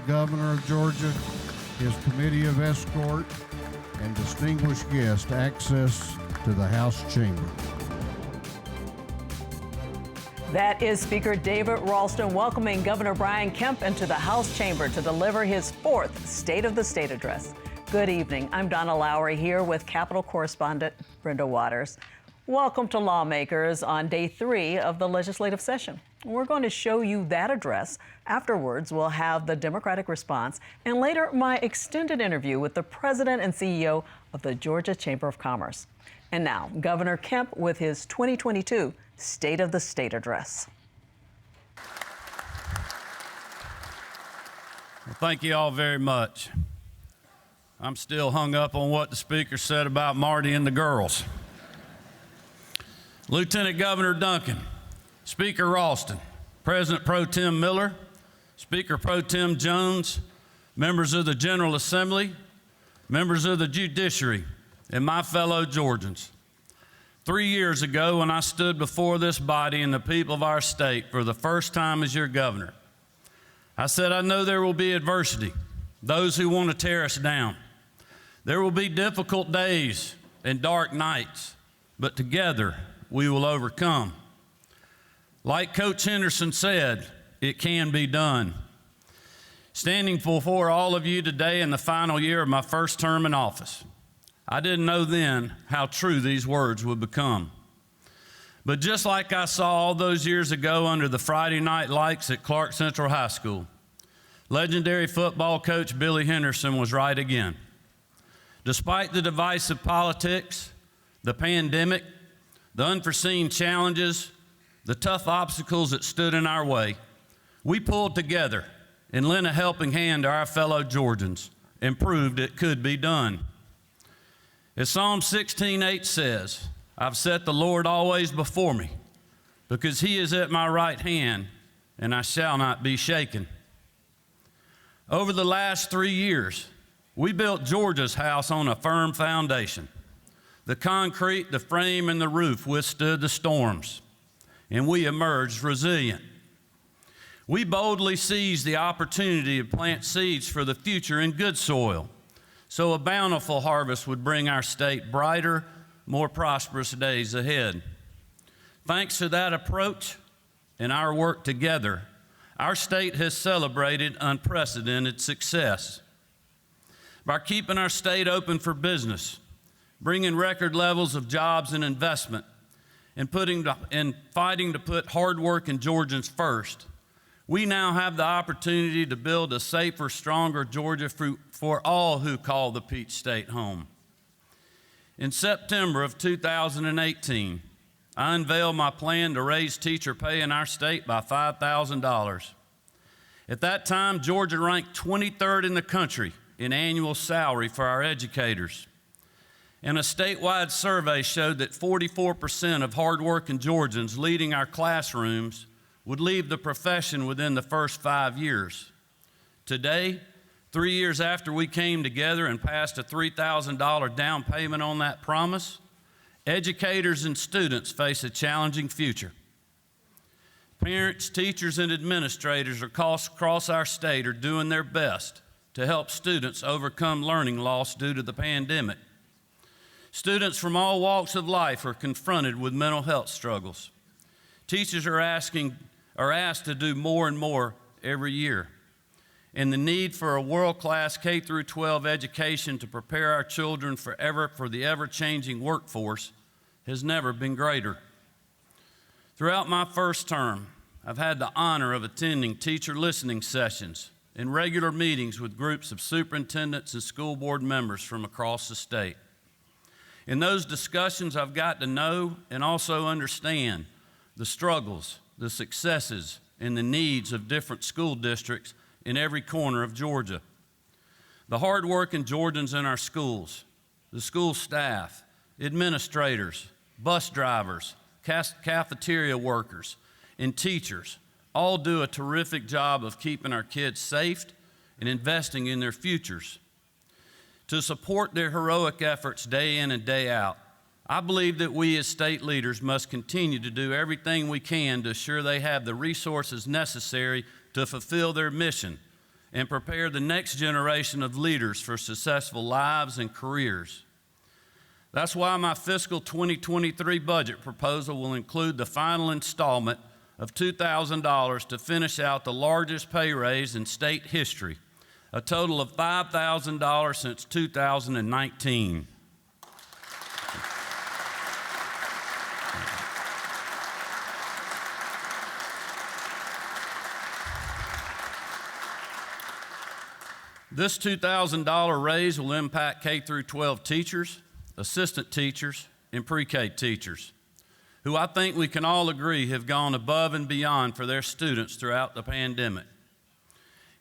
Governor of Georgia, his Committee of Escort, and distinguished guests access to the House chamber. That is Speaker David Ralston welcoming Governor Brian Kemp into the House chamber to deliver his fourth State of the State address. Good evening. I'm Donna Lowry here with Capitol correspondent Brenda Waters. Welcome to Lawmakers on day 3 of the legislative session. We're going to show you that address. Afterwards, we'll have the Democratic response, and later, my extended interview with the President and CEO of the Georgia Chamber of Commerce. And now, Governor Kemp with his 2022 State of the State address. Well, thank you all very much. I'm still hung up on what the Speaker said about Marty and the girls. Lieutenant Governor Duncan, Speaker Ralston, President Pro Tem Miller, Speaker Pro Tem Jones, members of the General Assembly, members of the Judiciary, and my fellow Georgians. 3 years ago, when I stood before this body and the people of our state for the first time as your governor, I said, I know there will be adversity, those who want to tear us down. There will be difficult days and dark nights, but together we will overcome. Like Coach Henderson said, it can be done. Standing before all of you today in the final year of my first term in office, I didn't know then how true these words would become. But just like I saw all those years ago under the Friday night lights at Clark Central High School, legendary football coach Billy Henderson was right again. Despite the divisive politics, the pandemic, the unforeseen challenges, the tough obstacles that stood in our way, we pulled together and lent a helping hand to our fellow Georgians and proved it could be done. As Psalm 16:8 says, I've set the Lord always before me, because he is at my right hand, and I shall not be shaken. Over the last 3 years, we built Georgia's house on a firm foundation. The concrete, the frame, and the roof withstood the storms, and we emerged resilient. We boldly seized the opportunity to plant seeds for the future in good soil, so a bountiful harvest would bring our state brighter, more prosperous days ahead. Thanks to that approach and our work together, our state has celebrated unprecedented success. By keeping our state open for business, bringing record levels of jobs and investment, and fighting to put hard working Georgians first, we now have the opportunity to build a safer, stronger Georgia for all who call the Peach State home. In September of 2018, I unveiled my plan to raise teacher pay in our state by $5,000. At that time, Georgia ranked 23rd in the country in annual salary for our educators. And a statewide survey showed that 44% of hardworking Georgians leading our classrooms would leave the profession within the first 5 years. Today, 3 years after we came together and passed a $3,000 down payment on that promise, educators and students face a challenging future. Parents, teachers, and administrators across our state are doing their best to help students overcome learning loss due to the pandemic. Students from all walks of life are confronted with mental health struggles. Teachers are asked to do more and more every year. And the need for a world-class K-12 education to prepare our children for the ever-changing workforce has never been greater. Throughout my first term, I've had the honor of attending teacher listening sessions and regular meetings with groups of superintendents and school board members from across the state. In those discussions, I've got to know and also understand the struggles, the successes, and the needs of different school districts in every corner of Georgia. The hardworking Georgians in our schools, the school staff, administrators, bus drivers, cafeteria workers, and teachers all do a terrific job of keeping our kids safe and investing in their futures. To support their heroic efforts day in and day out, I believe that we as state leaders must continue to do everything we can to assure they have the resources necessary to fulfill their mission and prepare the next generation of leaders for successful lives and careers. That's why my fiscal 2023 budget proposal will include the final installment of $2,000 to finish out the largest pay raise in state history, a total of $5,000 since 2019. This $2,000 raise will impact K through 12 teachers, assistant teachers, and pre-K teachers, who I think we can all agree have gone above and beyond for their students throughout the pandemic.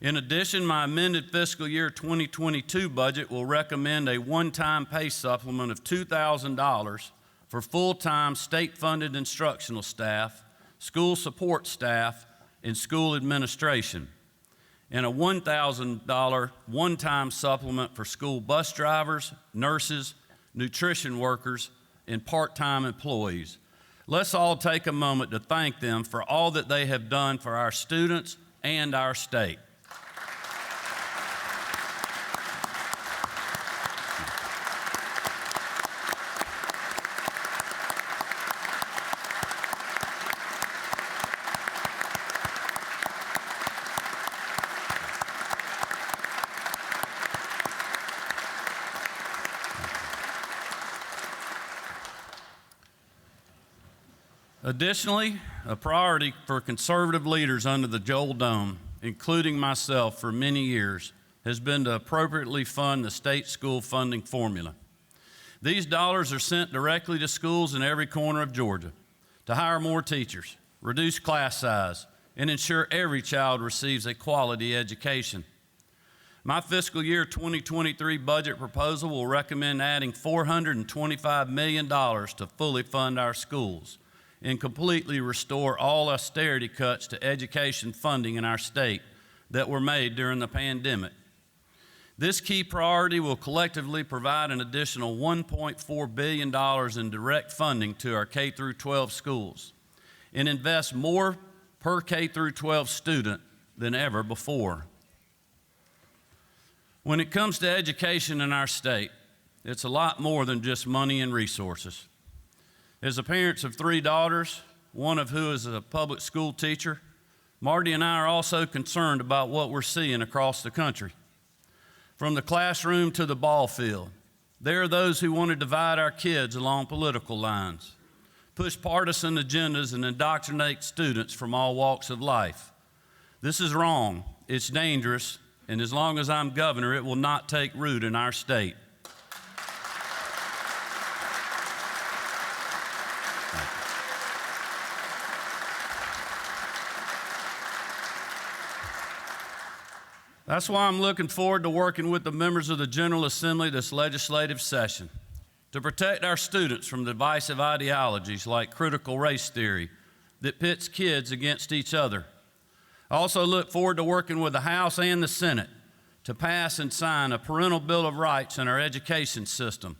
In addition, my amended fiscal year 2022 budget will recommend a one-time pay supplement of $2,000 for full-time state-funded instructional staff, school support staff, and school administration, and a $1,000 one-time supplement for school bus drivers, nurses, nutrition workers, and part-time employees. Let's all take a moment to thank them for all that they have done for our students and our state. Additionally, a priority for conservative leaders under the Joel Dome, including myself for many years, has been to appropriately fund the state school funding formula. These dollars are sent directly to schools in every corner of Georgia to hire more teachers, reduce class size, and ensure every child receives a quality education. My fiscal year 2023 budget proposal will recommend adding $425 million to fully fund our schools and completely restore all austerity cuts to education funding in our state that were made during the pandemic. This key priority will collectively provide an additional $1.4 billion in direct funding to our K through 12 schools and invest more per K through 12 student than ever before. When it comes to education in our state, it's a lot more than just money and resources. As the parents of 3 daughters, one of who is a public school teacher, Marty and I are also concerned about what we're seeing across the country. From the classroom to the ball field, there are those who want to divide our kids along political lines, push partisan agendas, and indoctrinate students from all walks of life. This is wrong, it's dangerous, and as long as I'm governor, it will not take root in our state. That's why I'm looking forward to working with the members of the General Assembly this legislative session to protect our students from divisive ideologies like critical race theory that pits kids against each other. I also look forward to working with the House and the Senate to pass and sign a parental bill of rights in our education system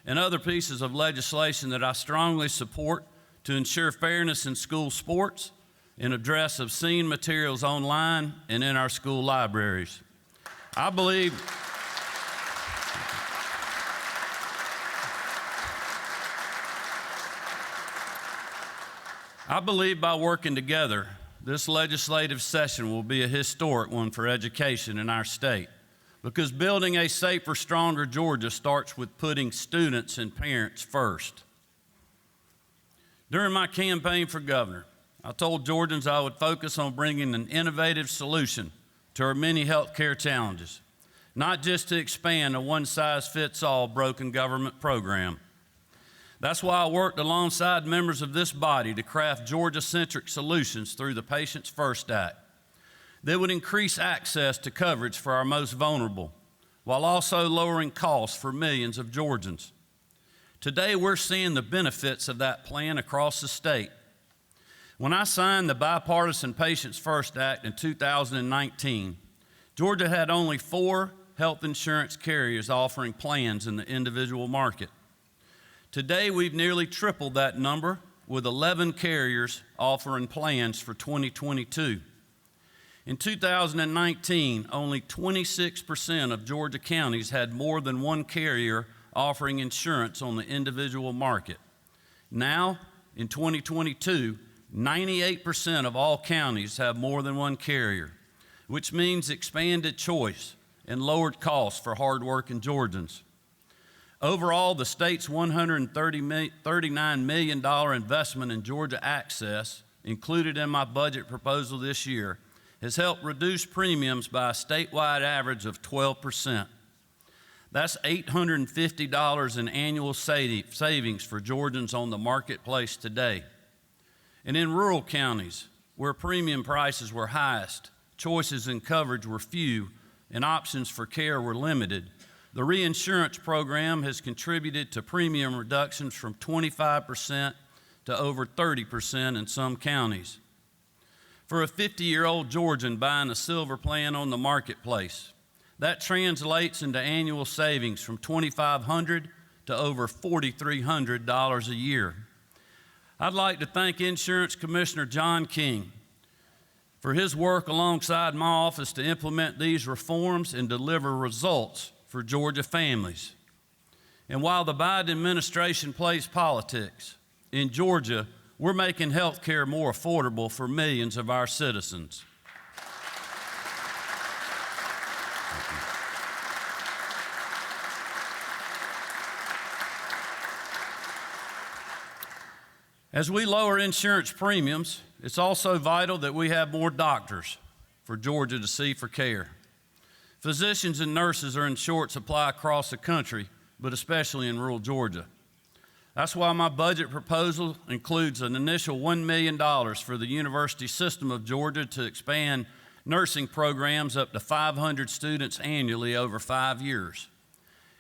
and other pieces of legislation that I strongly support to ensure fairness in school sports and address obscene materials online and in our school libraries. I believe by working together, this legislative session will be a historic one for education in our state, because building a safer, stronger Georgia starts with putting students and parents first. During my campaign for governor, I told Georgians I would focus on bringing an innovative solution to our many health care challenges, not just to expand a one-size-fits-all broken government program. That's why I worked alongside members of this body to craft Georgia-centric solutions through the Patients First Act that would increase access to coverage for our most vulnerable, while also lowering costs for millions of Georgians. Today, we're seeing the benefits of that plan across the state. When I signed the bipartisan Patients First Act in 2019, Georgia had only 4 health insurance carriers offering plans in the individual market. Today, we've nearly tripled that number with 11 carriers offering plans for 2022. In 2019, only 26% of Georgia counties had more than one carrier offering insurance on the individual market. Now, in 2022, 98% of all counties have more than one carrier, which means expanded choice and lowered costs for hardworking Georgians. Overall, the state's $139 million investment in Georgia Access, included in my budget proposal this year, has helped reduce premiums by a statewide average of 12%. That's $850 in annual savings for Georgians on the marketplace today. And in rural counties, where premium prices were highest, choices in coverage were few, and options for care were limited, the reinsurance program has contributed to premium reductions from 25% to over 30% in some counties. For a 50-year-old Georgian buying a silver plan on the marketplace, that translates into annual savings from $2,500 to over $4,300 a year. I'd like to thank Insurance Commissioner John King for his work alongside my office to implement these reforms and deliver results for Georgia families. And while the Biden administration plays politics, in Georgia, we're making health care more affordable for millions of our citizens. As we lower insurance premiums, it's also vital that we have more doctors for Georgia to see for care. Physicians and nurses are in short supply across the country, but especially in rural Georgia. That's why my budget proposal includes an initial $1 million for the University System of Georgia to expand nursing programs up to 500 students annually over 5 years,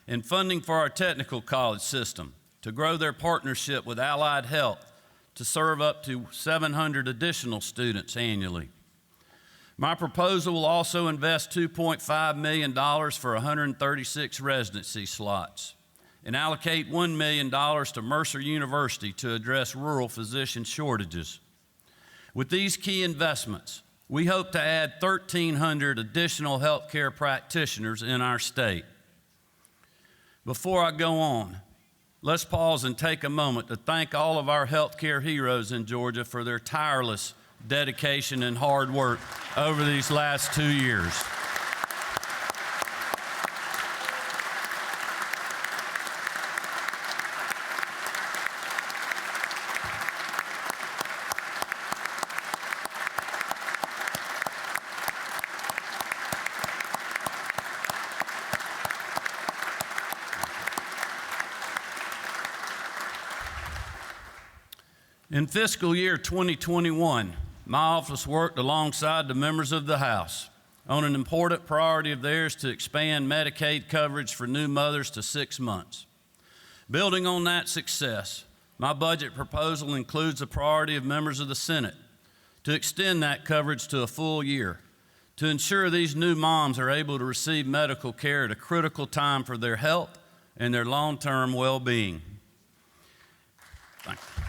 and funding for our technical college system to grow their partnership with Allied Health to serve up to 700 additional students annually. My proposal will also invest $2.5 million for 136 residency slots and allocate $1 million to Mercer University to address rural physician shortages. With these key investments, we hope to add 1,300 additional healthcare practitioners in our state. Before I go on, let's pause and take a moment to thank all of our healthcare heroes in Georgia for their tireless dedication and hard work over these last 2 years. In fiscal year 2021, my office worked alongside the members of the House on an important priority of theirs to expand Medicaid coverage for new mothers to 6 months. Building on that success, my budget proposal includes a priority of members of the Senate to extend that coverage to a full year, to ensure these new moms are able to receive medical care at a critical time for their health and their long-term well-being. Thank you.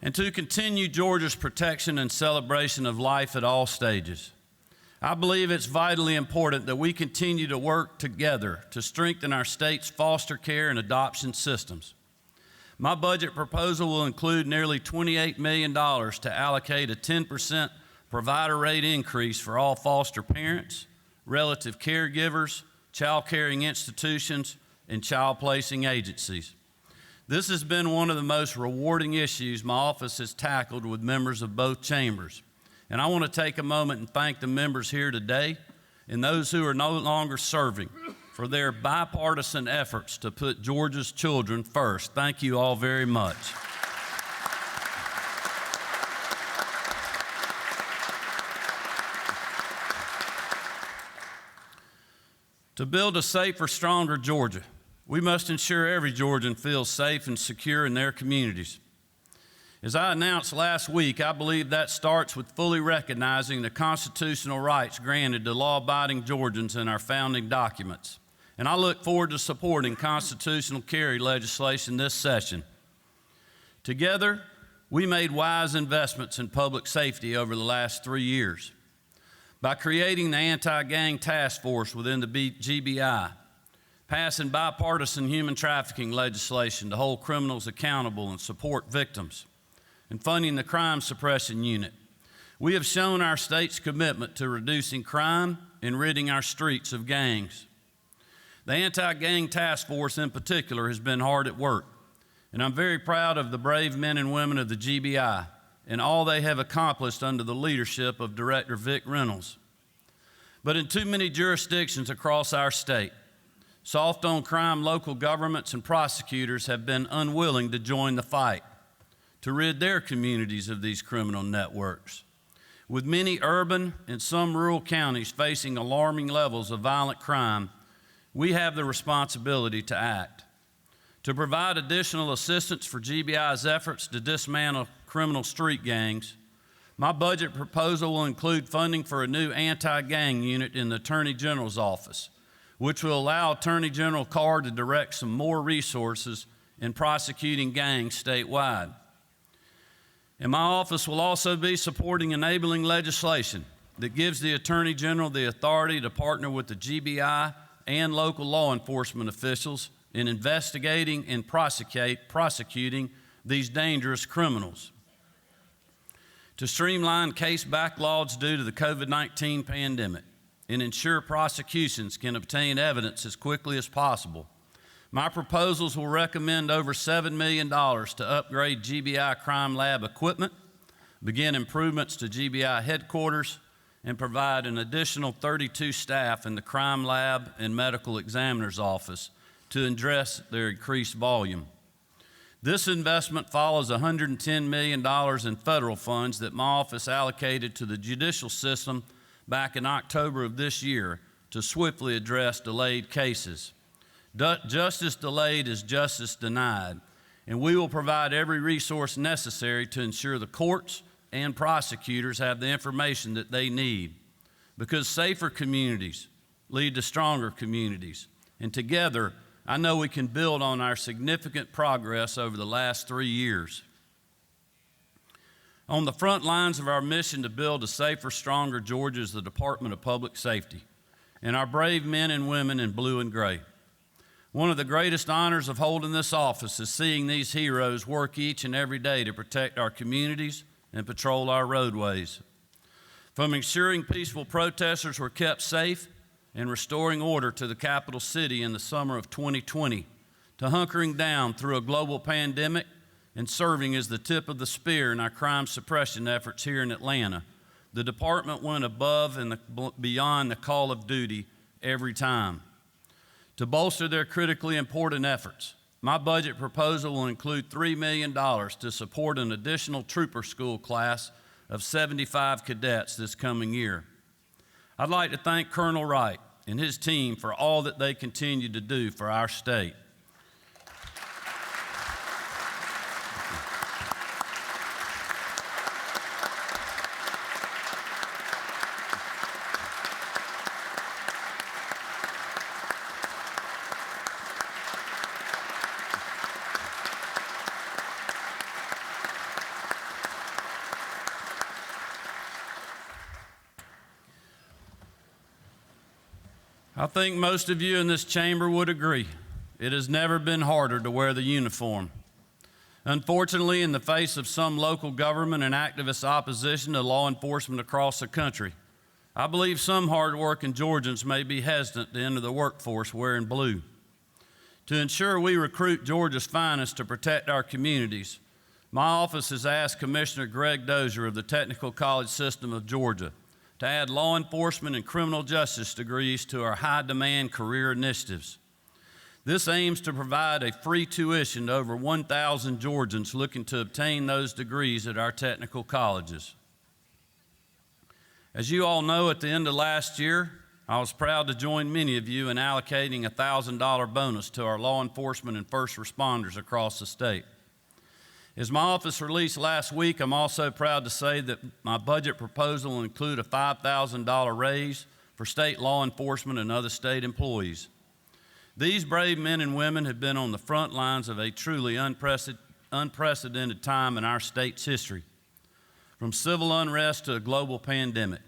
And to continue Georgia's protection and celebration of life at all stages. I believe it's vitally important that we continue to work together to strengthen our state's foster care and adoption systems. My budget proposal will include nearly $28 million to allocate a 10% provider rate increase for all foster parents, relative caregivers, child caring institutions, and child placing agencies. This has been one of the most rewarding issues my office has tackled with members of both chambers. And I want to take a moment and thank the members here today and those who are no longer serving for their bipartisan efforts to put Georgia's children first. Thank you all very much. To build a safer, stronger Georgia, we must ensure every Georgian feels safe and secure in their communities. As I announced last week, I believe that starts with fully recognizing the constitutional rights granted to law-abiding Georgians in our founding documents. And I look forward to supporting constitutional carry legislation this session. Together, we made wise investments in public safety over the last 3 years. By creating the Anti-Gang Task Force within the GBI, passing bipartisan human trafficking legislation to hold criminals accountable and support victims, and funding the Crime Suppression Unit, we have shown our state's commitment to reducing crime and ridding our streets of gangs. The Anti-Gang Task Force in particular has been hard at work, and I'm very proud of the brave men and women of the GBI and all they have accomplished under the leadership of Director Vic Reynolds. But in too many jurisdictions across our state, soft on crime local governments and prosecutors have been unwilling to join the fight to rid their communities of these criminal networks. With many urban and some rural counties facing alarming levels of violent crime, we have the responsibility to act. To provide additional assistance for GBI's efforts to dismantle criminal street gangs, my budget proposal will include funding for a new anti-gang unit in the Attorney General's office, which will allow Attorney General Carr to direct some more resources in prosecuting gangs statewide. And my office will also be supporting enabling legislation that gives the Attorney General the authority to partner with the GBI and local law enforcement officials in investigating and prosecuting these dangerous criminals. To streamline case backlogs due to the COVID-19 pandemic and ensure prosecutions can obtain evidence as quickly as possible, my proposals will recommend over $7 million to upgrade GBI crime lab equipment, begin improvements to GBI headquarters, and provide an additional 32 staff in the crime lab and medical examiner's office to address their increased volume. This investment follows $110 million in federal funds that my office allocated to the judicial system back in October of this year to swiftly address delayed cases. Justice delayed is justice denied, and we will provide every resource necessary to ensure the courts and prosecutors have the information that they need, because safer communities lead to stronger communities, and together, I know we can build on our significant progress over the last 3 years. On the front lines of our mission to build a safer, stronger Georgia is the Department of Public Safety and our brave men and women in blue and gray. One of the greatest honors of holding this office is seeing these heroes work each and every day to protect our communities and patrol our roadways. From ensuring peaceful protesters were kept safe and restoring order to the capital city in the summer of 2020, to hunkering down through a global pandemic and serving as the tip of the spear in our crime suppression efforts here in Atlanta, the department went above and beyond the call of duty every time. To bolster their critically important efforts, my budget proposal will include $3 million to support an additional trooper school class of 75 cadets this coming year. I'd like to thank Colonel Wright and his team for all that they continue to do for our state. I think most of you in this chamber would agree. It has never been harder to wear the uniform. Unfortunately, in the face of some local government and activist opposition to law enforcement across the country, I believe some hardworking Georgians may be hesitant to enter the workforce wearing blue. To ensure we recruit Georgia's finest to protect our communities, my office has asked Commissioner Greg Dozier of the Technical College System of Georgia to add law enforcement and criminal justice degrees to our high-demand career initiatives. This aims to provide a free tuition to over 1,000 Georgians looking to obtain those degrees at our technical colleges. As you all know, at the end of last year, I was proud to join many of you in allocating a $1,000 bonus to our law enforcement and first responders across the state. As my office released last week, I'm also proud to say that my budget proposal will include a $5,000 raise for state law enforcement and other state employees. These brave men and women have been on the front lines of a truly unprecedented time in our state's history, from civil unrest to a global pandemic,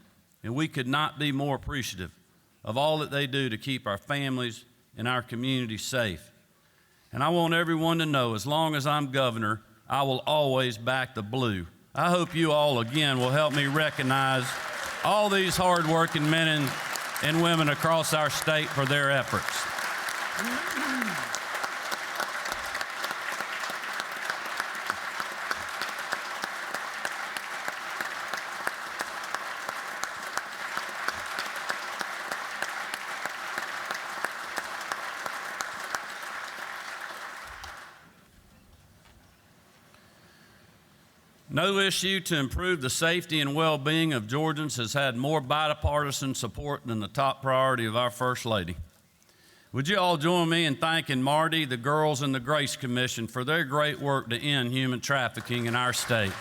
and we could not be more appreciative of all that they do to keep our families and our communities safe. And I want everyone to know, as long as I'm governor, I will always back the blue. I hope you all, again, will help me recognize all these hardworking men and women across our state for their efforts. No issue to improve the safety and well-being of Georgians has had more bipartisan support than the top priority of our First Lady. Would you all join me in thanking Marty, the girls, and the Grace Commission for their great work to end human trafficking in our state?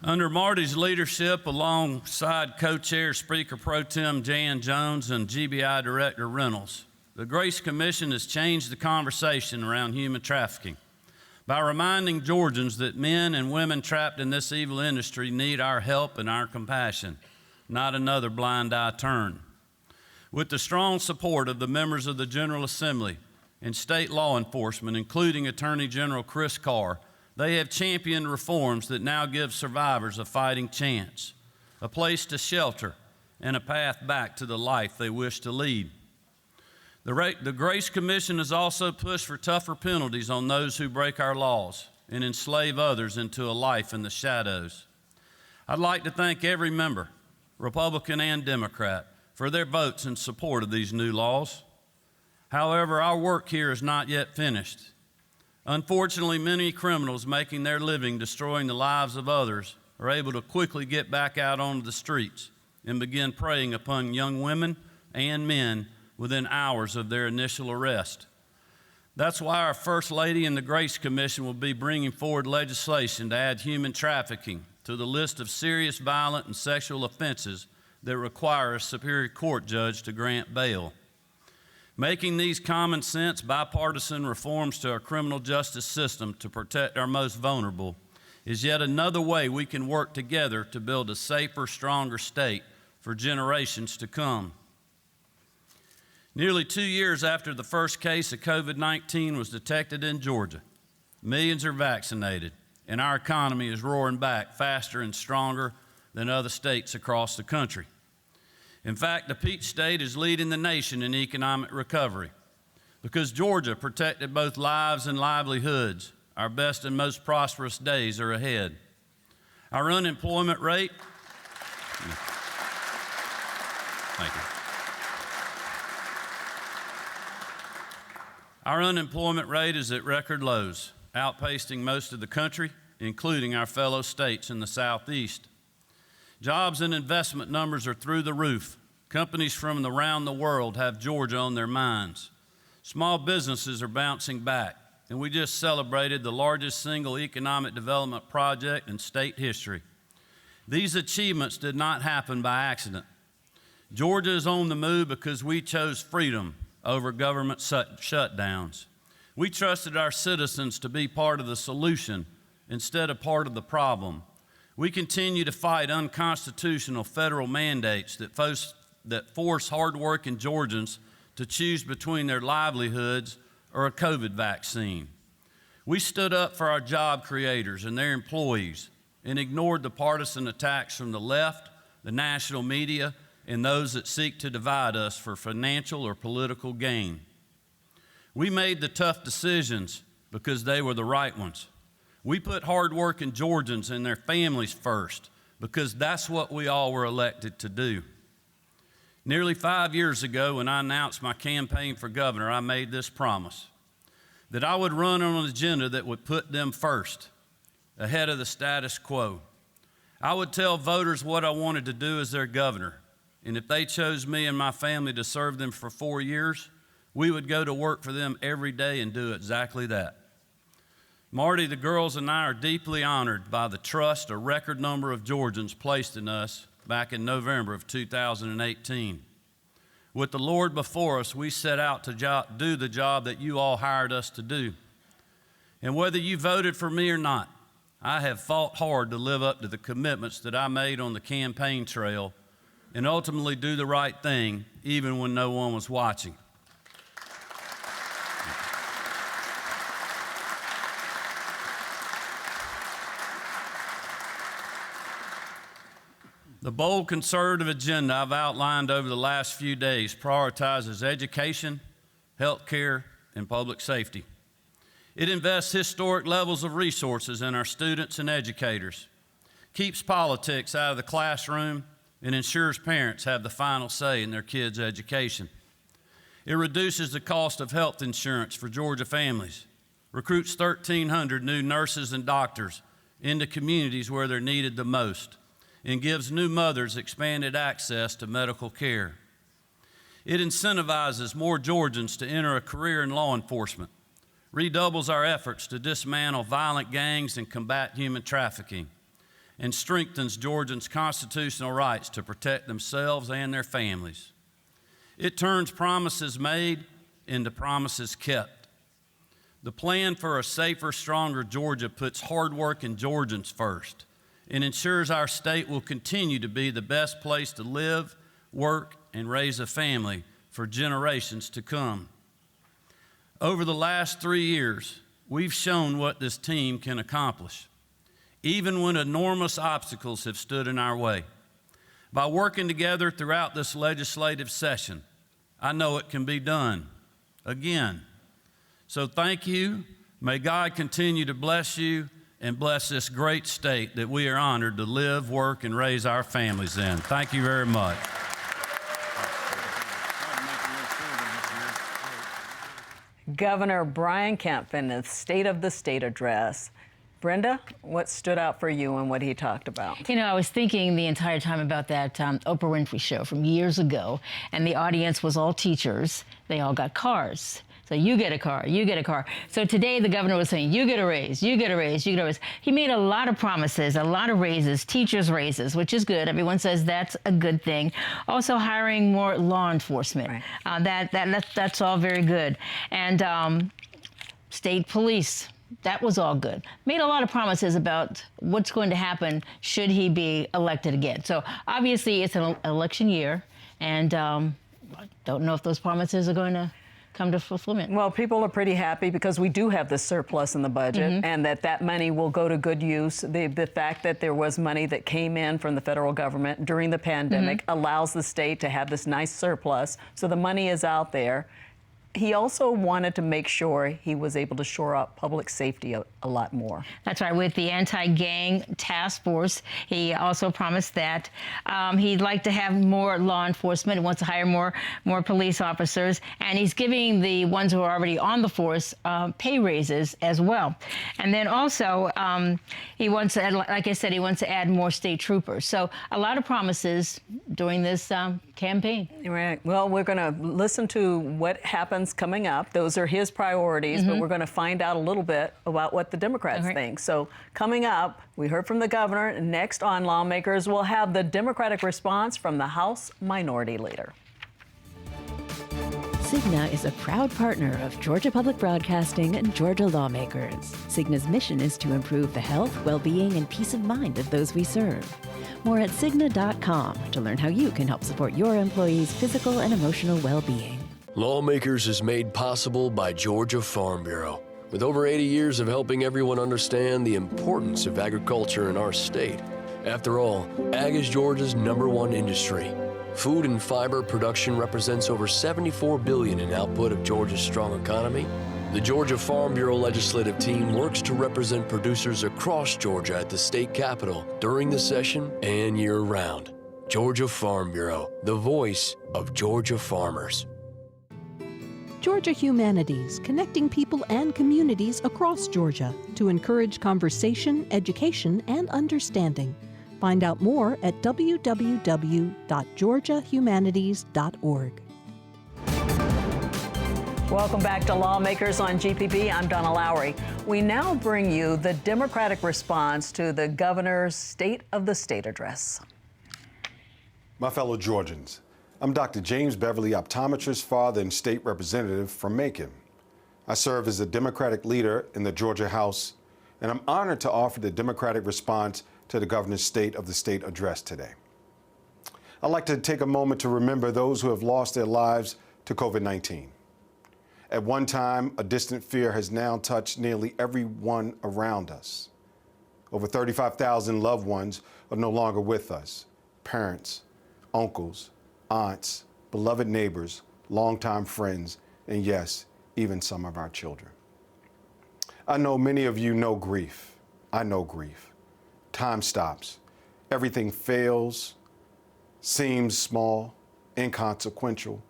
Under Marty's leadership, alongside co-chair Speaker Pro Tem Jan Jones and GBI Director Reynolds, the Grace Commission has changed the conversation around human trafficking by reminding Georgians that men and women trapped in this evil industry need our help and our compassion, not another blind eye turn. With the strong support of the members of the General Assembly and state law enforcement, including Attorney General Chris Carr, they have championed reforms that now give survivors a fighting chance, a place to shelter, and a path back to the life they wish to lead. The Grace Commission has also pushed for tougher penalties on those who break our laws and enslave others into a life in the shadows. I'd like to thank every member, Republican and Democrat, for their votes in support of these new laws. However, our work here is not yet finished. Unfortunately, many criminals making their living destroying the lives of others are able to quickly get back out onto the streets and begin preying upon young women and men within hours of their initial arrest. That's why our First Lady and the Grace Commission will be bringing forward legislation to add human trafficking to the list of serious violent and sexual offenses that require a Superior Court judge to grant bail. Making these common sense bipartisan reforms to our criminal justice system to protect our most vulnerable is yet another way we can work together to build a safer, stronger state for generations to come. Nearly 2 years after the first case of COVID-19 was detected in Georgia, millions are vaccinated, and our economy is roaring back faster and stronger than other states across the country. In fact, the Peach State is leading the nation in economic recovery because Georgia protected both lives and livelihoods. Our best and most prosperous days are ahead. Our unemployment rate, thank you. Our unemployment rate is at record lows, outpacing most of the country, including our fellow states in the Southeast. Jobs and investment numbers are through the roof. Companies from around the world have Georgia on their minds. Small businesses are bouncing back, and we just celebrated the largest single economic development project in state history. These achievements did not happen by accident. Georgia is on the move because we chose freedom over government shutdowns. We trusted our citizens to be part of the solution instead of part of the problem. We continue to fight unconstitutional federal mandates that force hardworking Georgians to choose between their livelihoods or a COVID vaccine. We stood up for our job creators and their employees and ignored the partisan attacks from the left, the national media, and those that seek to divide us for financial or political gain. We made the tough decisions because they were the right ones. We put hardworking Georgians and their families first because that's what we all were elected to do. Nearly 5 years ago, when I announced my campaign for governor, I made this promise, that I would run on an agenda that would put them first, ahead of the status quo. I would tell voters what I wanted to do as their governor, and if they chose me and my family to serve them for 4 years, we would go to work for them every day and do exactly that. Marty, the girls, and I are deeply honored by the trust a record number of Georgians placed in us back in November of 2018. With the Lord before us, we set out to do the job that you all hired us to do. And whether you voted for me or not, I have fought hard to live up to the commitments that I made on the campaign trail and ultimately do the right thing, even when no one was watching. The bold conservative agenda I've outlined over the last few days prioritizes education, health care, and public safety. It invests historic levels of resources in our students and educators, keeps politics out of the classroom, and ensures parents have the final say in their kids' education. It reduces the cost of health insurance for Georgia families, recruits 1,300 new nurses and doctors into communities where they're needed the most, and gives new mothers expanded access to medical care. It incentivizes more Georgians to enter a career in law enforcement, redoubles our efforts to dismantle violent gangs and combat human trafficking, and strengthens Georgians' constitutional rights to protect themselves and their families. It turns promises made into promises kept. The plan for a safer, stronger Georgia puts hardworking Georgians first and ensures our state will continue to be the best place to live, work, and raise a family for generations to come. Over the last 3 years, we've shown what this team can accomplish, even when enormous obstacles have stood in our way. By working together throughout this legislative session, I know it can be done again. So thank you. May God continue to bless you and bless this great state that we are honored to live, work, and raise our families in. Thank you very much. Governor Brian Kemp in the State of the State address. Brenda, what stood out for you and what he talked about? You know, I was thinking the entire time about that Oprah Winfrey show from years ago, and the audience was all teachers. They all got cars. So you get a car, you get a car. So today the governor was saying, you get a raise, you get a raise, you get a raise. He made a lot of promises, a lot of raises, teachers' raises, which is good. Everyone says that's a good thing. Also hiring more law enforcement. Right. That's all very good. And state police. That was all good. Made a lot of promises about what's going to happen should he be elected again. So obviously it's an election year, and I don't know if those promises are going to come to fulfillment. Well, people are pretty happy because we do have this surplus in the budget, and that money will go to good use. The fact that there was money that came in from the federal government during the pandemic allows the state to have this nice surplus. So the money is out there. He also wanted to make sure he was able to shore up public safety a lot more. That's right. With the anti-gang task force, he also promised that he'd like to have more law enforcement. He wants to hire more police officers, and he's giving the ones who are already on the force pay raises as well. And then also, he wants to add, like I said, he wants to add more state troopers. So a lot of promises during this campaign. Right. Well, we're going to listen to what happens coming up. Those are his priorities, but we're going to find out a little bit about what the Democrats think. So coming up, we heard from the governor. Next on Lawmakers, we'll have the Democratic response from the House Minority Leader. Cigna is a proud partner of Georgia Public Broadcasting and Georgia Lawmakers. Cigna's mission is to improve the health, well-being, and peace of mind of those we serve. More at Cigna.com to learn how you can help support your employees' physical and emotional well-being. Lawmakers is made possible by Georgia Farm Bureau. With over 80 years of helping everyone understand the importance of agriculture in our state. After all, ag is Georgia's #1 industry. Food and fiber production represents over $74 billion in output of Georgia's strong economy. The Georgia Farm Bureau legislative team works to represent producers across Georgia at the state capitol during the session and year-round. Georgia Farm Bureau, the voice of Georgia farmers. Georgia Humanities, connecting people and communities across Georgia to encourage conversation, education, and understanding. Find out more at www.georgiahumanities.org. Welcome back to Lawmakers on GPB. I'm Donna Lowry. We now bring you the Democratic response to the governor's State of the State address. My fellow Georgians, I'm Dr. James Beverly, optometrist, father, and state representative from Macon. I serve as a Democratic leader in the Georgia House, and I'm honored to offer the Democratic response to the governor's State of the State address today. I'd like to take a moment to remember those who have lost their lives to COVID-19. At one time, a distant fear has now touched nearly everyone around us. Over 35,000 loved ones are no longer with us. Parents, uncles, aunts, beloved neighbors, longtime friends, and yes, even some of our children. I know many of you know grief. I know grief. Time stops. Everything fails, seems small, inconsequential.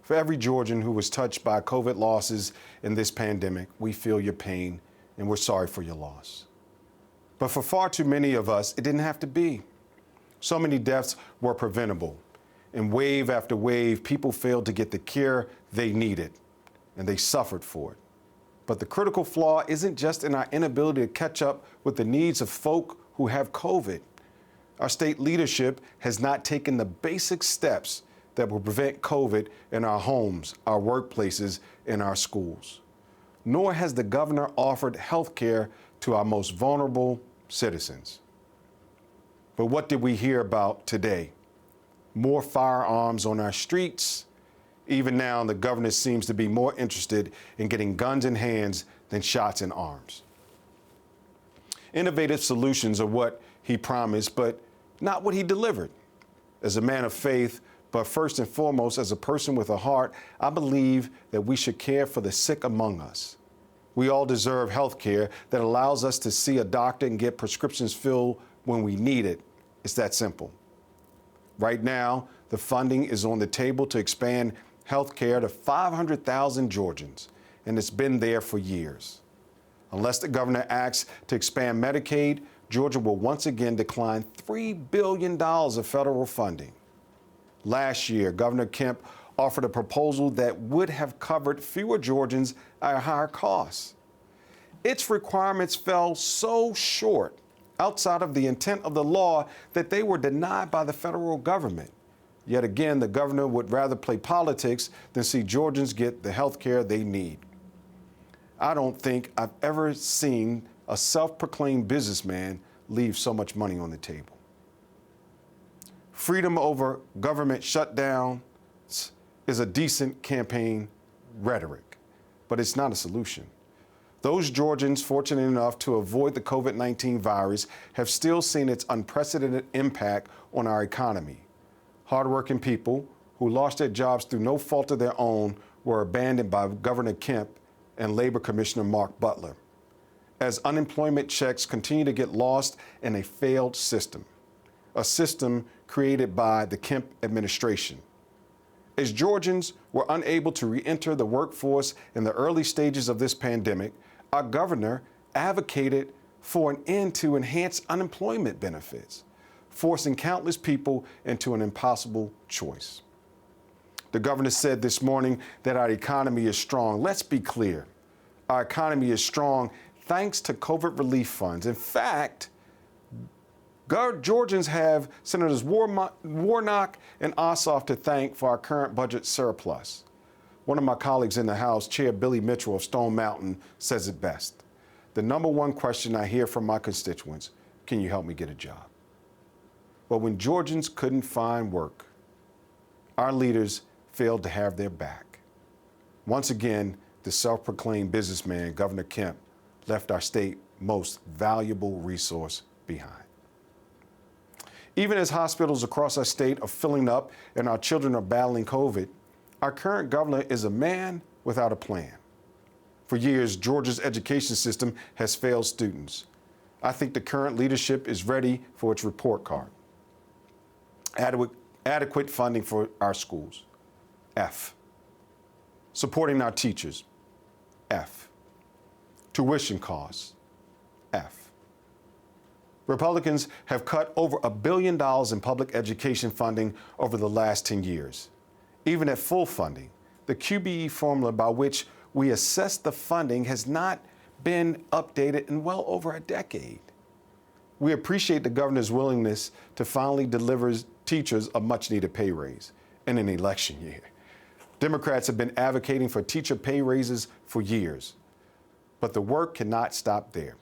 For every Georgian who was touched by COVID losses in this pandemic, we feel your pain and we're sorry for your loss. But for far too many of us, it didn't have to be. So many deaths were preventable. And wave after wave, people failed to get the care they needed, and they suffered for it. But the critical flaw isn't just in our inability to catch up with the needs of folk who have COVID. Our state leadership has not taken the basic steps that will prevent COVID in our homes, our workplaces, and our schools. Nor has the governor offered health care to our most vulnerable citizens. But what did we hear about today? More firearms on our streets. Even now, the governor seems to be more interested in getting guns in hands than shots in arms. Innovative solutions are what he promised, but not what he delivered. As a man of faith, but first and foremost, as a person with a heart, I believe that we should care for the sick among us. We all deserve health care that allows us to see a doctor and get prescriptions filled when we need it. It's that simple. Right now, the funding is on the table to expand health care to 500,000 Georgians, and it's been there for years. Unless the governor acts to expand Medicaid, Georgia will once again decline $3 billion of federal funding. Last year, Governor Kemp offered a proposal that would have covered fewer Georgians at a higher cost. Its requirements fell so short, outside of the intent of the law, that they were denied by the federal government. Yet again, the governor would rather play politics than see Georgians get the health care they need. I don't think I've ever seen a self-proclaimed businessman leave so much money on the table. Freedom over government shutdown is a decent campaign rhetoric, but it's not a solution. Those Georgians fortunate enough to avoid the COVID-19 virus have still seen its unprecedented impact on our economy. Hardworking people who lost their jobs through no fault of their own were abandoned by Governor Kemp and Labor Commissioner Mark Butler, as unemployment checks continue to get lost in a failed system, a system created by the Kemp administration. As Georgians were unable to re-enter the workforce in the early stages of this pandemic, our governor advocated for an end to enhanced unemployment benefits, forcing countless people into an impossible choice. The governor said this morning that our economy is strong. Let's be clear. Our economy is strong thanks to COVID relief funds. In fact, Georgians have Senators Warnock and Ossoff to thank for our current budget surplus. One of my colleagues in the House, Chair Billy Mitchell of Stone Mountain, says it best. The number one question I hear from my constituents, can you help me get a job? But when Georgians couldn't find work, our leaders failed to have their back. Once again, the self-proclaimed businessman, Governor Kemp, left our state's most valuable resource behind. Even as hospitals across our state are filling up and our children are battling COVID, our current governor is a man without a plan. For years, Georgia's education system has failed students. I think the current leadership is ready for its report card. Adequate funding for our schools. F. Supporting our teachers. F. Tuition costs. F. Republicans have cut over $1 billion in public education funding over the last 10 years. Even at full funding, The QBE formula by which we assess the funding has not been updated in well over a decade. We appreciate the governor's willingness to finally deliver teachers a much-needed pay raise in an election year. Democrats have been advocating for teacher pay raises for years, but the work cannot stop there.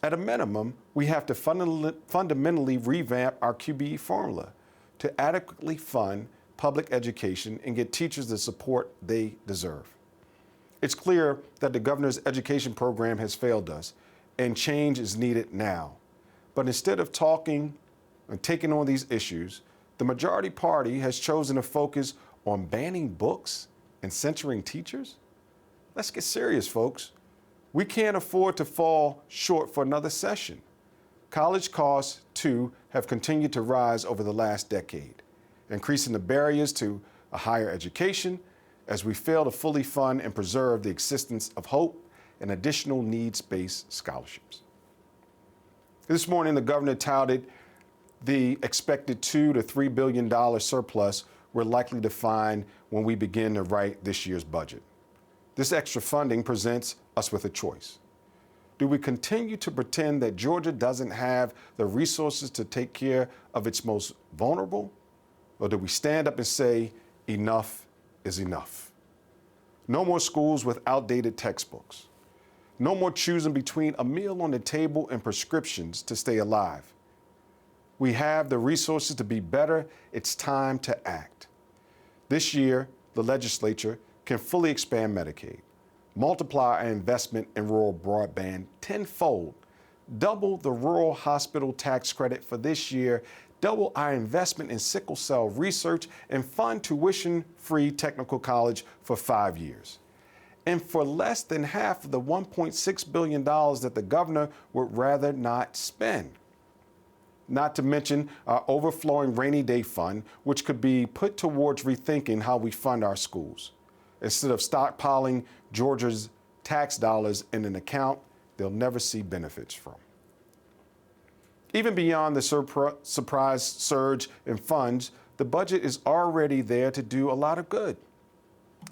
At a minimum, we have to fundamentally revamp our QBE formula to adequately fund public education and get teachers the support they deserve. It's clear that the governor's education program has failed us, and change is needed now. But instead of talking and taking on these issues, the majority party has chosen to focus on banning books and censoring teachers. Let's get serious, folks. We can't afford to fall short for another session. College costs, too, have continued to rise over the last decade, increasing the barriers to a higher education as we fail to fully fund and preserve the existence of hope and additional needs-based scholarships. This morning, the governor touted the expected $2 to $3 billion surplus we're likely to find when we begin to write this year's budget. This extra funding presents us with a choice. Do we continue to pretend that Georgia doesn't have the resources to take care of its most vulnerable? Or do we stand up and say, enough is enough? No more schools with outdated textbooks. No more choosing between a meal on the table and prescriptions to stay alive. We have the resources to be better. It's time to act. This year, the legislature can fully expand Medicaid, multiply our investment in rural broadband tenfold, double the rural hospital tax credit for this year, double our investment in sickle cell research, and fund tuition-free technical college for 5 years. And for less than half of the $1.6 billion that the governor would rather not spend. Not to mention our overflowing rainy day fund, which could be put towards rethinking how we fund our schools. Instead of stockpiling Georgia's tax dollars in an account they'll never see benefits from. Even beyond the surprise surge in funds, the budget is already there to do a lot of good.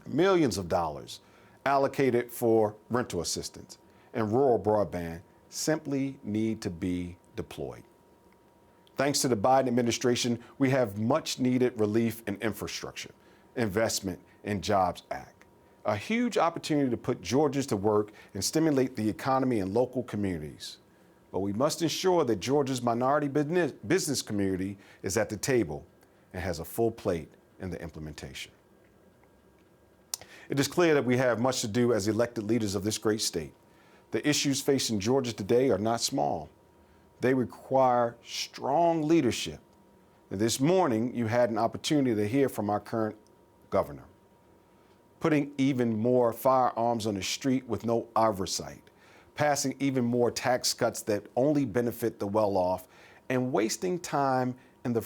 Millions of dollars allocated for rental assistance and rural broadband simply need to be deployed. Thanks to the Biden administration, we have much needed relief in infrastructure, investment, and Jobs Act. A huge opportunity to put Georgians to work and stimulate the economy in local communities. But we must ensure that Georgia's minority business community is at the table and has a full plate in the implementation. It is clear that we have much to do as elected leaders of this great state. The issues facing Georgia today are not small. They require strong leadership. And this morning, you had an opportunity to hear from our current governor. Putting even more firearms on the street with no oversight, passing even more tax cuts that only benefit the well-off, and wasting time in the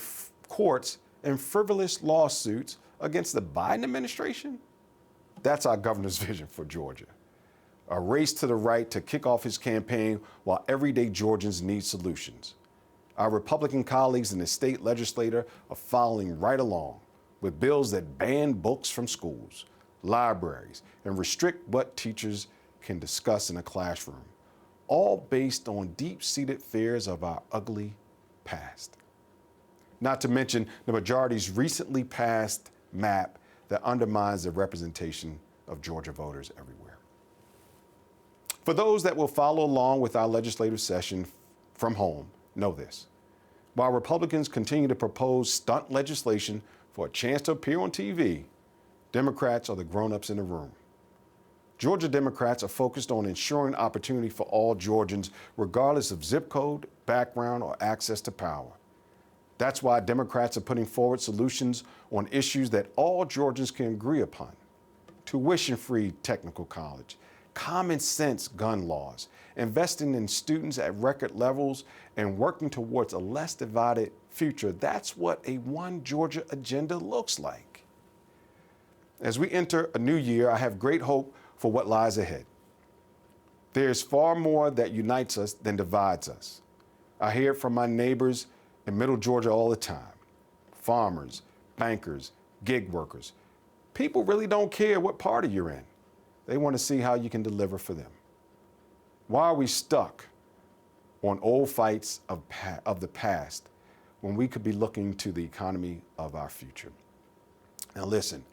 courts in frivolous lawsuits against the Biden administration? That's our governor's vision for Georgia. A race to the right to kick off his campaign while everyday Georgians need solutions. Our Republican colleagues in the state legislature are following right along with bills that ban books from schools, libraries, and restrict what teachers can discuss in a classroom, all based on deep-seated fears of our ugly past. Not to mention the majority's recently passed map that undermines the representation of Georgia voters everywhere. For those that will follow along with our legislative session from home, know this. While Republicans continue to propose stunt legislation for a chance to appear on TV, Democrats are the grown-ups in the room. Georgia Democrats are focused on ensuring opportunity for all Georgians, regardless of zip code, background, or access to power. That's why Democrats are putting forward solutions on issues that all Georgians can agree upon. Tuition-free technical college, common sense gun laws, investing in students at record levels, and working towards a less divided future. That's what a One Georgia agenda looks like. As we enter a new year, I have great hope for what lies ahead. There's far more that unites us than divides us. I hear it from my neighbors in Middle Georgia all the time. Farmers, bankers, gig workers. People really don't care what party you're in. They want to see how you can deliver for them. Why are we stuck on old fights of the past when we could be looking to the economy of our future? Now listen,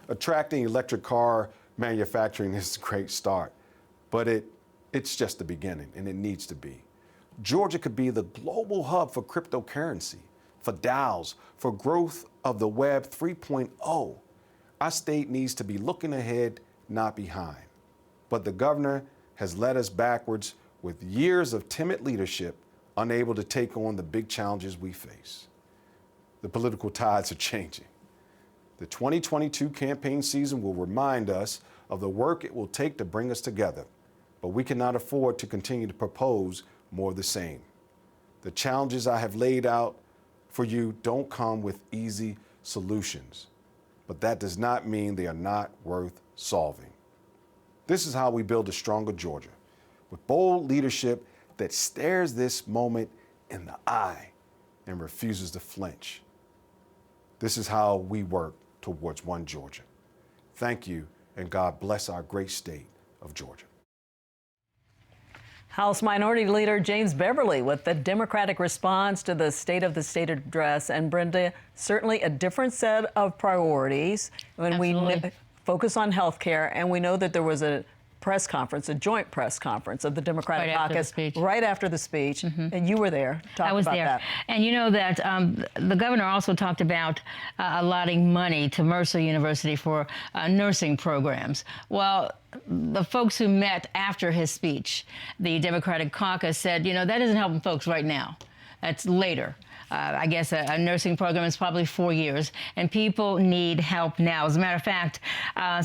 attracting electric car manufacturing is a great start, but it's just the beginning, and it needs to be. Georgia could be the global hub for cryptocurrency, for DAOs, for growth of the Web 3.0. Our state needs to be looking ahead, not behind. But the governor has led us backwards with years of timid leadership, unable to take on the big challenges we face. The political tides are changing. The 2022 campaign season will remind us of the work it will take to bring us together, but we cannot afford to continue to propose more of the same. The challenges I have laid out for you don't come with easy solutions, but that does not mean they are not worth solving. This is how we build a stronger Georgia, with bold leadership that stares this moment in the eye and refuses to flinch. This is how we work towards one Georgia. Thank you, and God bless our great state of Georgia. House Minority Leader James Beverly with the Democratic response to the State of the State address. And Brenda, certainly a different set of priorities when Absolutely. we focus on health care. And we know that there was a press conference, a joint press conference of the Democratic caucus right after the speech. And you were there. I was there. That. And you know that the governor also talked about allotting money to Mercer University for nursing programs. Well, the folks who met after his speech, the Democratic caucus, said, you know, that isn't helping folks right now. That's later. I guess a nursing program is probably 4 years, and people need help now. As a matter of fact,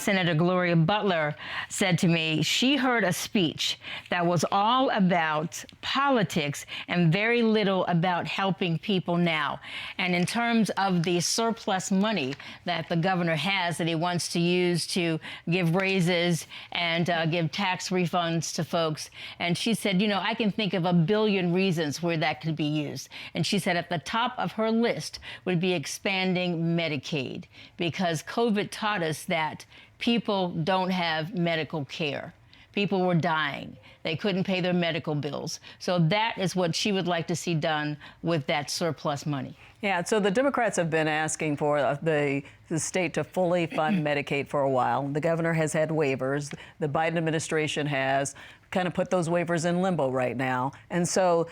Senator Gloria Butler said to me she heard a speech that was all about politics and very little about helping people now. And in terms of the surplus money that the governor has that he wants to use to give raises and give tax refunds to folks, and she said, you know, I can think of a billion reasons where that could be used. And she said at the top of her list would be expanding Medicaid, because COVID taught us that people don't have medical care. People were dying. They couldn't pay their medical bills. So that is what she would like to see done with that surplus money. Yeah, so the Democrats have been asking for the state to fully fund Medicaid for a while. The governor has had waivers. The Biden administration has kind of put those waivers in limbo right now. And so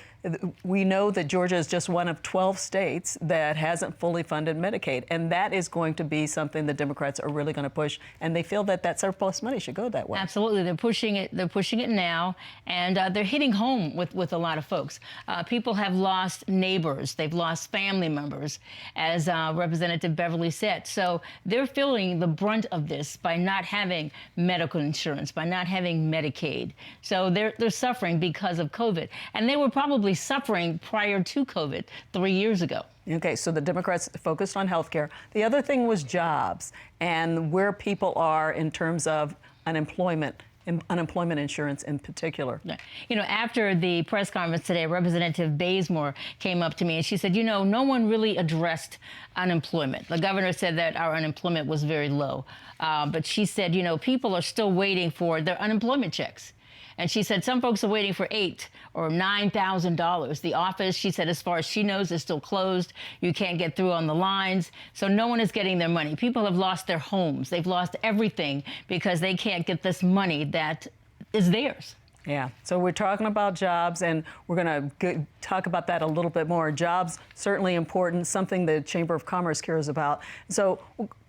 we know that Georgia is just one of 12 states that hasn't fully funded Medicaid. And that is going to be something the Democrats are really going to push. And they feel that that surplus money should go that way. Absolutely. They're pushing it. They're pushing it now. And they're hitting home with a lot of folks. People have lost neighbors. They've lost family members, as Representative Beverly said. So they're feeling the brunt of this by not having medical insurance, by not having Medicaid. So they're suffering because of COVID. And they were probably suffering prior to COVID 3 years ago. Okay, so the Democrats focused on health care. The other thing was jobs and where people are in terms of unemployment insurance in particular. You know, after the press conference today, Representative Bazemore came up to me and she said, you know, no one really addressed unemployment. The governor said that our unemployment was very low. But she said, you know, people are still waiting for their unemployment checks. And she said some folks are waiting for $8,000 or $9,000. The office, she said, as far as she knows, is still closed. You can't get through on the lines. So no one is getting their money. People have lost their homes. They've lost everything because they can't get this money that is theirs. Yeah, so we're talking about jobs, and we're going to talk about that a little bit more. Jobs, certainly important, something the Chamber of Commerce cares about. So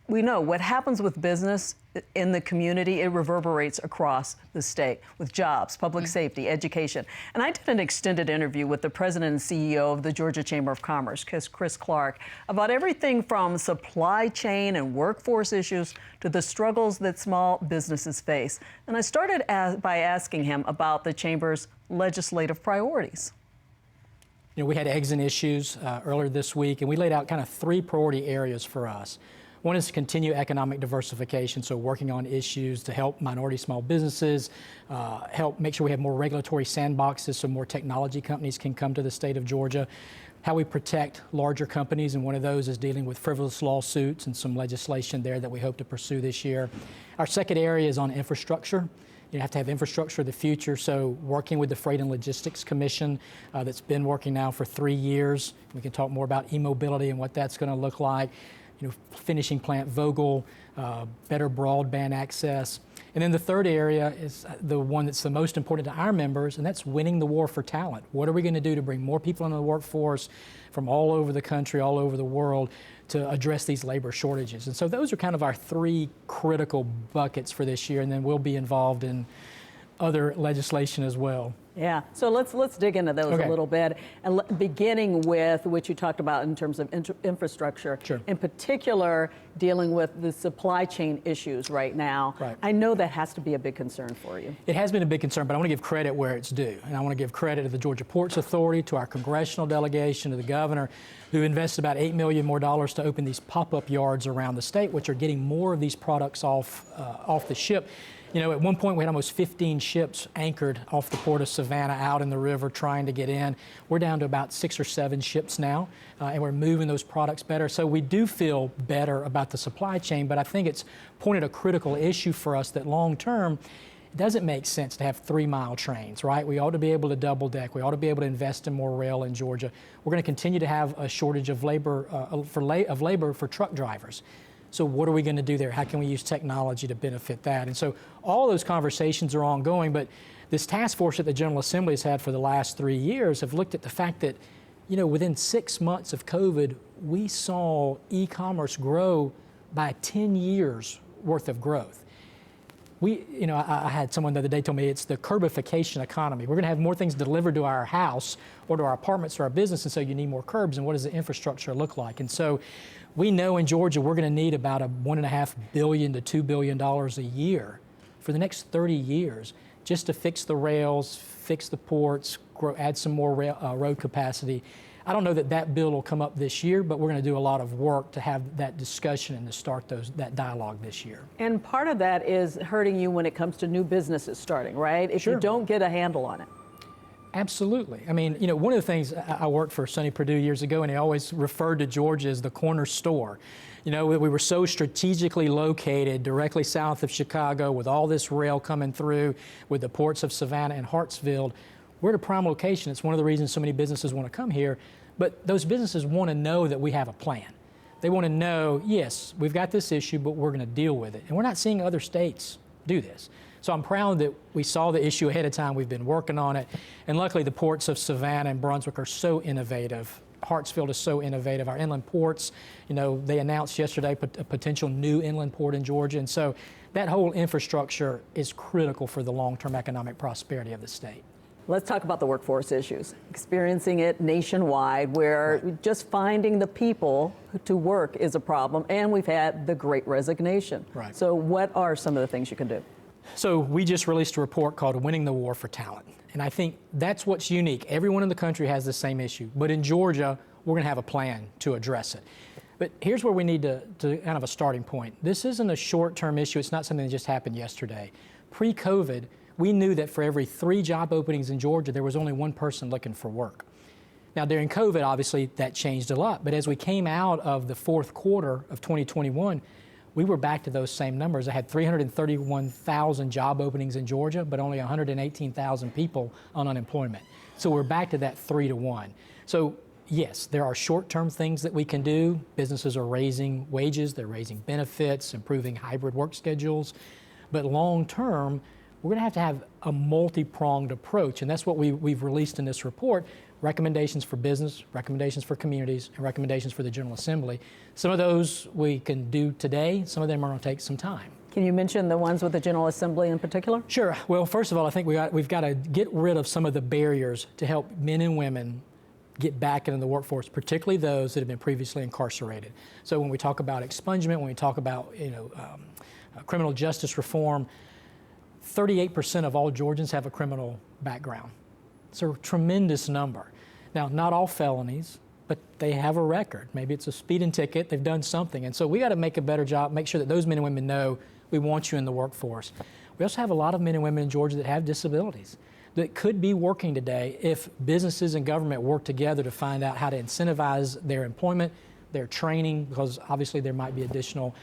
we know what happens with business in the community, it reverberates across the state with jobs, public safety, education. And I did an extended interview with the president and CEO of the Georgia Chamber of Commerce, Chris Clark, about everything from supply chain and workforce issues to the struggles that small businesses face. And I started by asking him about the Chamber's legislative priorities. You know, we had exit issues earlier this week, and we laid out kind of 3 priority areas for us. One is to continue economic diversification, so working on issues to help minority small businesses, help make sure we have more regulatory sandboxes so more technology companies can come to the state of Georgia. How we protect larger companies, and one of those is dealing with frivolous lawsuits and some legislation there that we hope to pursue this year. Our second area is on infrastructure. You have to have infrastructure of the future, so working with the Freight and Logistics Commission that's been working now for 3 years. We can talk more about e-mobility and what that's going to look like. Finishing Plant Vogel, better broadband access. And then the third area is the one that's the most important to our members, and that's winning the war for talent. What are we going to do to bring more people into the workforce from all over the country, all over the world, to address these labor shortages? And so those are kind of our 3 critical buckets for this year, and then we'll be involved in other legislation as well. Yeah, so let's dig into those a little bit, and beginning with what you talked about in terms of infrastructure, Sure. In particular dealing with the supply chain issues right now. Right. I know that has to be a big concern for you. It has been a big concern, but I want to give credit where it's due. And I want to give credit to the Georgia Ports Authority, to our congressional delegation, to the governor, who invested about $8 million more to open these pop-up yards around the state, which are getting more of these products off the ship. At one point we had almost 15 ships anchored off the port of Savannah out in the river trying to get in. We're down to about 6 or 7 ships now, and we're moving those products better. So we do feel better about the supply chain, but I think it's pointed a critical issue for us that long term, it doesn't make sense to have 3-mile trains, right? We ought to be able to double deck. We ought to be able to invest in more rail in Georgia. We're going to continue to have a shortage of labor for truck drivers. So what are we going to do there? How can we use technology to benefit that? And so all those conversations are ongoing, but this task force that the General Assembly has had for the last 3 years have looked at the fact that, within 6 months of COVID, we saw e-commerce grow by 10 years worth of growth. I had someone the other day tell me it's the curbification economy. We're going to have more things delivered to our house or to our apartments or our business, and so you need more curbs. And what does the infrastructure look like? And so we know in Georgia we're going to need about $1.5 billion to $2 billion a year for the next 30 years just to fix the rails, fix the ports, add some more road capacity. I don't know that bill will come up this year, but we're going to do a lot of work to have that discussion and to start that dialogue this year. And part of that is hurting you when it comes to new businesses starting, right? If you don't get a handle on it. Absolutely. I mean, one of the things, I worked for Sonny Perdue years ago, and he always referred to Georgia as the corner store. We were so strategically located directly south of Chicago with all this rail coming through with the ports of Savannah and Hartsville. We're at a prime location. It's one of the reasons so many businesses want to come here. But those businesses want to know that we have a plan. They want to know, yes, we've got this issue, but we're going to deal with it. And we're not seeing other states do this. So I'm proud that we saw the issue ahead of time. We've been working on it. And luckily, the ports of Savannah and Brunswick are so innovative. Hartsfield is so innovative. Our inland ports, they announced yesterday a potential new inland port in Georgia. And so that whole infrastructure is critical for the long-term economic prosperity of the state. Let's talk about the workforce issues, experiencing it nationwide, where just finding the people to work is a problem, and we've had the Great Resignation. Right. So what are some of the things you can do? So we just released a report called Winning the War for Talent, and I think that's what's unique. Everyone in the country has the same issue, but in Georgia, we're going to have a plan to address it. But here's where we need to kind of a starting point. This isn't a short-term issue. It's not something that just happened yesterday. Pre-COVID, we knew that for every 3 job openings in Georgia, there was only 1 person looking for work. Now, during COVID, obviously, that changed a lot. But as we came out of the 4th quarter of 2021, we were back to those same numbers. I had 331,000 job openings in Georgia, but only 118,000 people on unemployment. So we're back to that 3 to 1. So yes, there are short-term things that we can do. Businesses are raising wages, they're raising benefits, improving hybrid work schedules. But long-term, we're going to have a multi-pronged approach, and that's what we've released in this report. Recommendations for business, recommendations for communities, and recommendations for the General Assembly. Some of those we can do today, some of them are going to take some time. Can you mention the ones with the General Assembly in particular? Sure. Well, first of all, I think we've got to get rid of some of the barriers to help men and women get back into the workforce, particularly those that have been previously incarcerated. So when we talk about expungement, when we talk about criminal justice reform, 38% of all Georgians have a criminal background. It's a tremendous number. Now, not all felonies, but they have a record. Maybe it's a speeding ticket, they've done something. And so we got to make a better job, make sure that those men and women know we want you in the workforce. We also have a lot of men and women in Georgia that have disabilities that could be working today if businesses and government work together to find out how to incentivize their employment, their training, because obviously there might be additional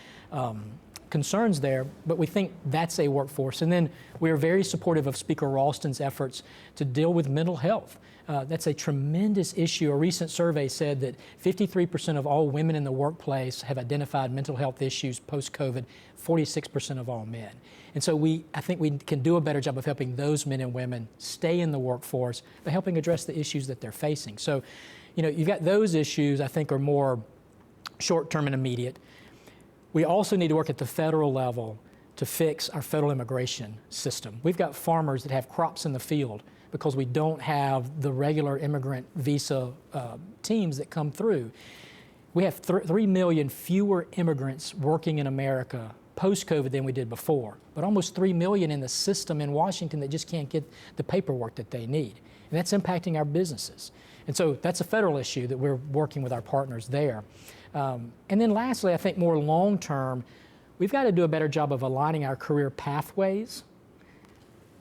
concerns there, but we think that's a workforce. And then we are very supportive of Speaker Ralston's efforts to deal with mental health. That's a tremendous issue. A recent survey said that 53% of all women in the workplace have identified mental health issues post-COVID, 46% of all men. And so I think we can do a better job of helping those men and women stay in the workforce by helping address the issues that they're facing. So, you've got those issues I think are more short-term and immediate. We also need to work at the federal level to fix our federal immigration system. We've got farmers that have crops in the field because we don't have the regular immigrant visa teams that come through. We have 3 million fewer immigrants working in America post-COVID than we did before, but almost 3 million in the system in Washington that just can't get the paperwork that they need. And that's impacting our businesses. And so that's a federal issue that we're working with our partners there. And then lastly, I think more long-term, we've got to do a better job of aligning our career pathways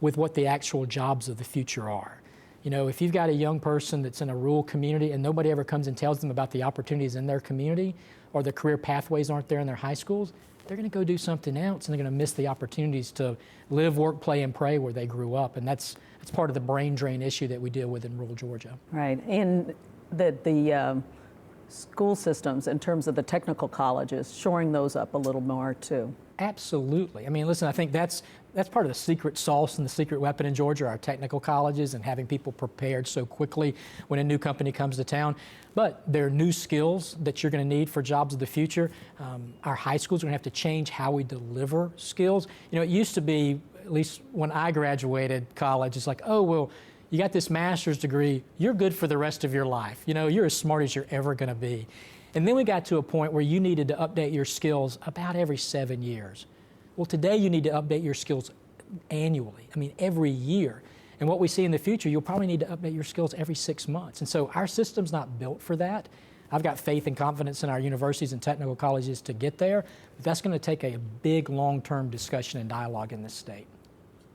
with what the actual jobs of the future are. If you've got a young person that's in a rural community and nobody ever comes and tells them about the opportunities in their community or the career pathways aren't there in their high schools, they're going to go do something else and they're going to miss the opportunities to live, work, play, and pray where they grew up. And that's part of the brain drain issue that we deal with in rural Georgia. Right. And the school systems, in terms of the technical colleges, shoring those up a little more too. Absolutely. I mean, listen, I think that's part of the secret sauce and the secret weapon in Georgia, our technical colleges and having people prepared so quickly when a new company comes to town. But there are new skills that you're going to need for jobs of the future. Our high schools are going to have to change how we deliver skills. It used to be, at least when I graduated college, it's like, oh, well, you got this master's degree, you're good for the rest of your life. You're as smart as you're ever going to be. And then we got to a point where you needed to update your skills about every 7 years. Well, today you need to update your skills annually, every year. And what we see in the future, you'll probably need to update your skills every 6 months. And so our system's not built for that. I've got faith and confidence in our universities and technical colleges to get there, but that's going to take a big long-term discussion and dialogue in this state.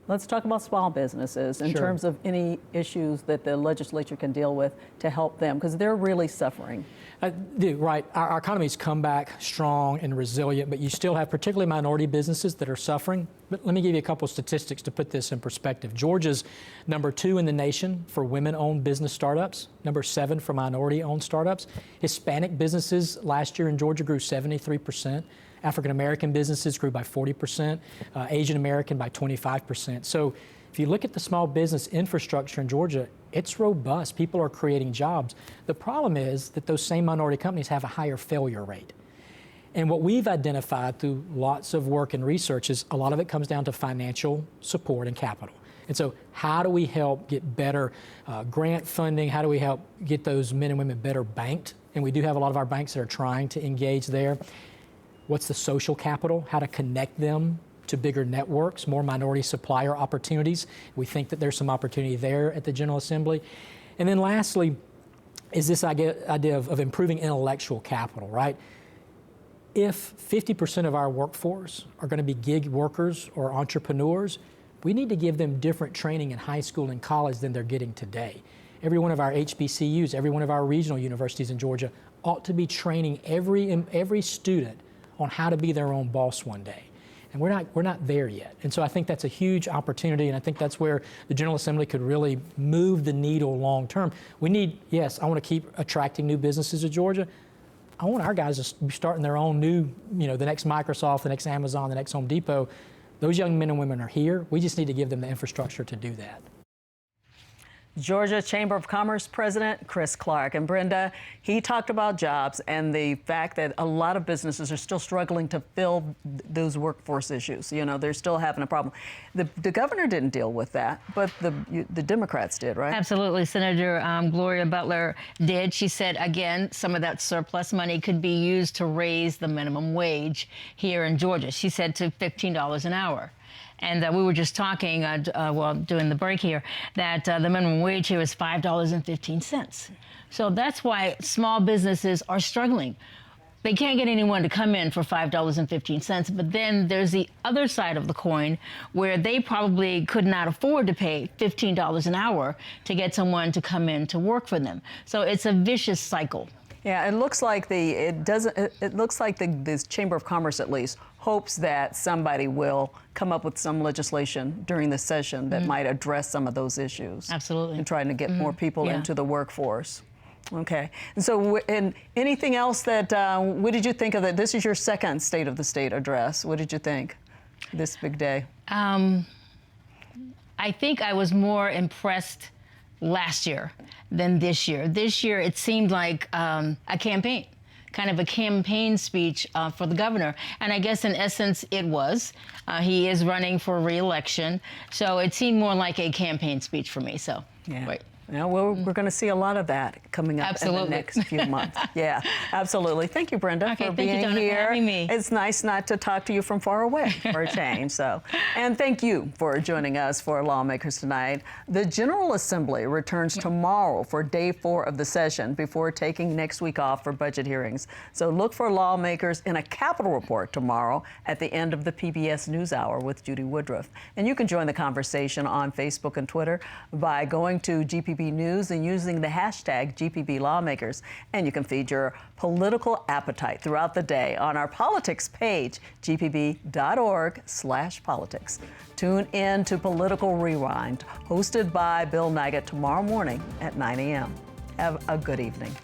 Let's talk about small businesses in terms of any issues that the legislature can deal with to help them, because they're really suffering. Right. Our economy's come back strong and resilient, but you still have particularly minority businesses that are suffering. But let me give you a couple of statistics to put this in perspective. Georgia's number 2 in the nation for women-owned business startups, number 7 for minority-owned startups. Hispanic businesses last year in Georgia grew 73%. African-American businesses grew by 40%, Asian-American by 25%. So if you look at the small business infrastructure in Georgia, it's robust. People are creating jobs. The problem is that those same minority companies have a higher failure rate. And what we've identified through lots of work and research is a lot of it comes down to financial support and capital. And so how do we help get better grant funding? How do we help get those men and women better banked? And we do have a lot of our banks that are trying to engage there. What's the social capital? How to connect them to bigger networks, more minority supplier opportunities. We think that there's some opportunity there at the General Assembly. And then lastly is this idea of improving intellectual capital, right? If 50% of our workforce are going to be gig workers or entrepreneurs, we need to give them different training in high school and college than they're getting today. Every one of our HBCUs, every one of our regional universities in Georgia ought to be training every student on how to be their own boss one day. And we're not there yet. And so I think that's a huge opportunity, and I think that's where the General Assembly could really move the needle long term. We need, yes, I want to keep attracting new businesses to Georgia. I want our guys to be starting their own new, the next Microsoft, the next Amazon, the next Home Depot. Those young men and women are here. We just need to give them the infrastructure to do that. Georgia Chamber of Commerce President Chris Clark. And Brenda, he talked about jobs and the fact that a lot of businesses are still struggling to fill those workforce issues. They're still having a problem. The governor didn't deal with that, but the Democrats did, right? Absolutely. Senator Gloria Butler did. She said, again, some of that surplus money could be used to raise the minimum wage here in Georgia. She said to $15 an hour. And we were just talking, while doing the break here, that the minimum wage here is $5.15. So that's why small businesses are struggling. They can't get anyone to come in for $5.15, but then there's the other side of the coin where they probably could not afford to pay $15 an hour to get someone to come in to work for them. So it's a vicious cycle. Yeah, it looks like this Chamber of Commerce, at least, hopes that somebody will come up with some legislation during the session that might address some of those issues. Absolutely. And trying to get more people into the workforce. Okay. And so, and anything else that, what did you think of it? This is your second State of the State address. What did you think this big day? I think I was more impressed last year than this year. This year, it seemed like a campaign, kind of a campaign speech for the governor. And I guess in essence, it was. He is running for re-election. So it seemed more like a campaign speech for me. So, right. Yeah, well, we're going to see a lot of that coming up in the next few months. Yeah, absolutely. Thank you, Brenda, for being Donna, here. for having me. It's nice not to talk to you from far away for a change. So, and thank you for joining us for Lawmakers Tonight. The General Assembly returns tomorrow for day 4 of the session before taking next week off for budget hearings. So look for lawmakers in a Capitol report tomorrow at the end of the PBS NewsHour with Judy Woodruff. And you can join the conversation on Facebook and Twitter by going to GPB News and using the hashtag GPB Lawmakers. And you can feed your political appetite throughout the day on our politics page, gpb.org/politics. Tune in to Political Rewind, hosted by Bill Naggett tomorrow morning at 9 a.m. Have a good evening.